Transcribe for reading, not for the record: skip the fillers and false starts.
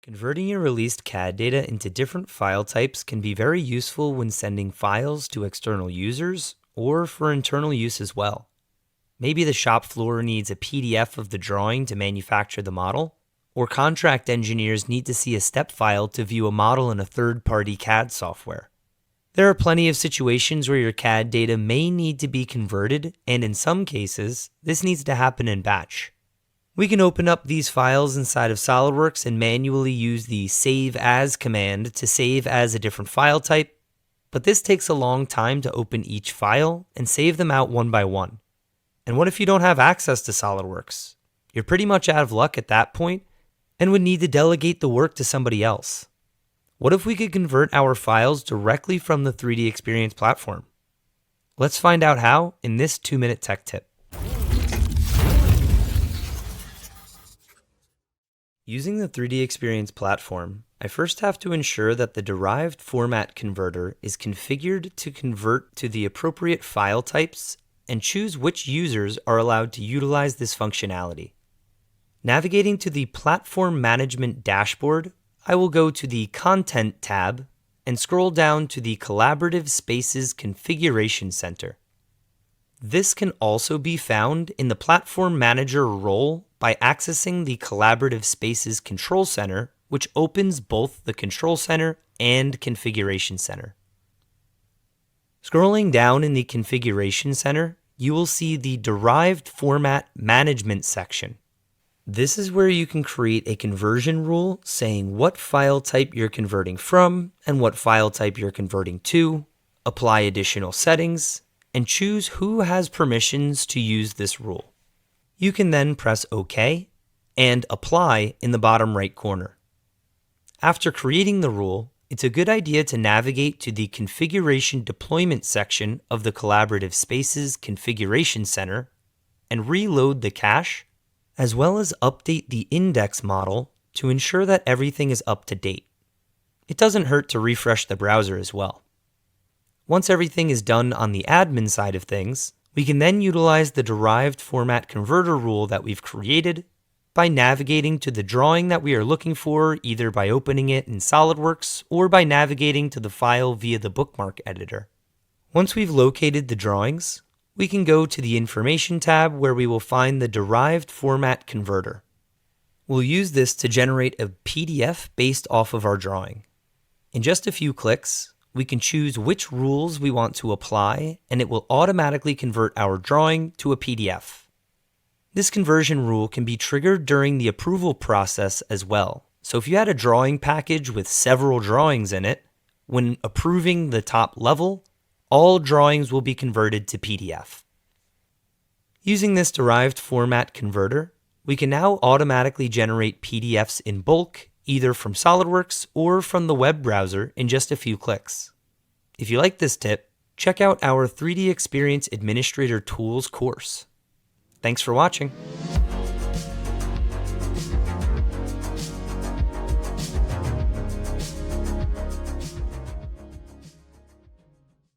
Converting your released CAD data into different file types can be very useful when sending files to external users or for internal use as well. Maybe the shop floor needs a PDF of the drawing to manufacture the model, or contract engineers need to see a step file to view a model in a third-party CAD software. There are plenty of situations where your CAD data may need to be converted, and in some cases, this needs to happen in batch. We can open up these files inside of SolidWorks and manually use the Save As command to save as a different file type, but this takes a long time to open each file and save them out one by one. And what if you don't have access to SolidWorks? You're pretty much out of luck at that point and would need to delegate the work to somebody else. What if we could convert our files directly from the 3DEXPERIENCE platform? Let's find out how in this 2-minute tech tip. Using the 3DEXPERIENCE platform, I first have to ensure that the derived format converter is configured to convert to the appropriate file types and choose which users are allowed to utilize this functionality. Navigating to the Platform Management dashboard, I will go to the Content tab and scroll down to the Collaborative Spaces Configuration Center. This can also be found in the Platform Manager role by accessing the Collaborative Spaces Control Center, which opens both the Control Center and Configuration Center. Scrolling down in the Configuration Center, you will see the Derived Format Management section. This is where you can create a conversion rule saying what file type you're converting from and what file type you're converting to, apply additional settings, and choose who has permissions to use this rule. You can then press OK and Apply in the bottom right corner. After creating the rule, it's a good idea to navigate to the Configuration Deployment section of the Collaborative Spaces Configuration Center and reload the cache, as well as update the index model to ensure that everything is up to date. It doesn't hurt to refresh the browser as well. Once everything is done on the admin side of things, we can then utilize the derived format converter rule that we've created by navigating to the drawing that we are looking for, either by opening it in SolidWorks or by navigating to the file via the bookmark editor. Once we've located the drawings, we can go to the Information tab where we will find the derived format converter. We'll use this to generate a PDF based off of our drawing. In just a few clicks, we can choose which rules we want to apply, and it will automatically convert our drawing to a PDF. This conversion rule can be triggered during the approval process as well. So if you had a drawing package with several drawings in it, when approving the top level, all drawings will be converted to PDF. Using this derived format converter, we can now automatically generate PDFs in bulk, either from SolidWorks or from the web browser in just a few clicks. If you like this tip, check out our 3DEXPERIENCE Administrator Tools course. Thanks for watching.